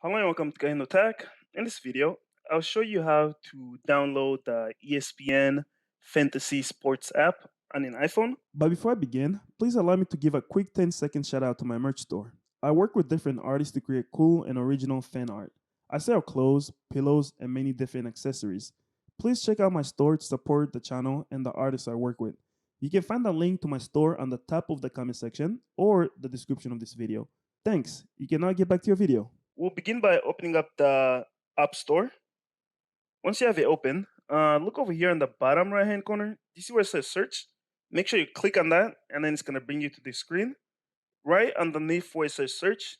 Hello and welcome to KahindoTech. In this video, I'll show you how to download the ESPN Fantasy Sports app on an iPhone. But before I begin, please allow me to give a quick 10-second shout out to my merch store. I work with different artists to create cool and original fan art. I sell clothes, pillows, and many different accessories. Please check out my store to support the channel and the artists I work with. You can find the link to my store on the top of the comment section or the description of this video. Thanks. You can now get back to your video. We'll begin by opening up the App Store. Once you have it open, look over here in the bottom right hand corner. You see where it says search? Make sure you click on that and then it's going to bring you to the screen. Right underneath where it says search,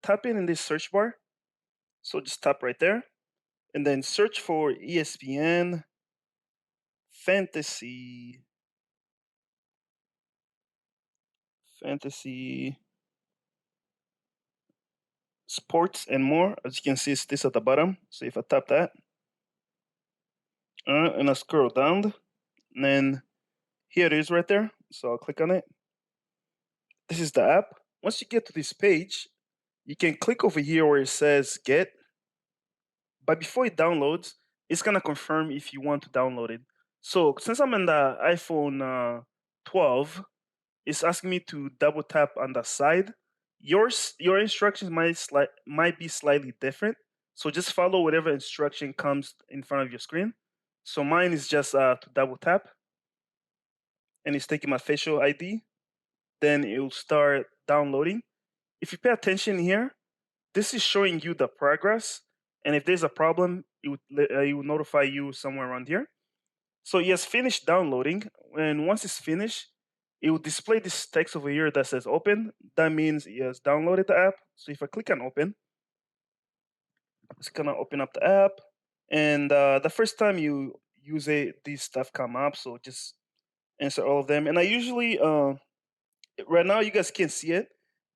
tap in this search bar. So just tap right there and then search for ESPN Fantasy Sports and more. As you can see, it's this at the bottom. So if I tap that, and I scroll down, and then here it is right there. So I'll click on it. This is the app. Once you get to this page, you can click over here where it says get. But before it downloads, it's gonna confirm if you want to download it. So since I'm in the iPhone 12, it's asking me to double tap on the side. Your instructions might be slightly different. So just follow whatever instruction comes in front of your screen. So mine is just to double tap, and it's taking my facial ID. Then it will start downloading. If you pay attention here, this is showing you the progress, and if there's a problem, it will notify you somewhere around here. So it has finished downloading, and once it's finished, it will display this text over here that says open. That means it has downloaded the app. So if I click on open, it's gonna open up the app. And the first time you use it, these stuff come up. So just answer all of them. And I usually, right now you guys can't see it,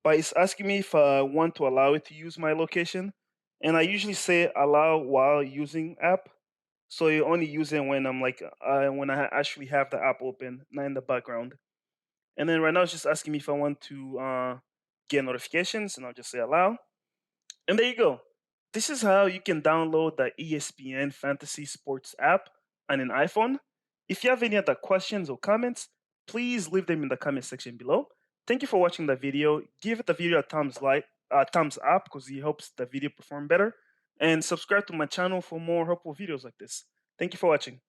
but it's asking me if I want to allow it to use my location. And I usually say allow while using app. So you only use it when I'm like, when I actually have the app open, not in the background. And then right now it's just asking me if I want to get notifications, and I'll just say allow. And there you go. This is how you can download the ESPN Fantasy Sports app on an iPhone. If you have any other questions or comments, please leave them in the comment section below. Thank you for watching the video. Give the video a thumbs up because it helps the video perform better. And subscribe to my channel for more helpful videos like this. Thank you for watching.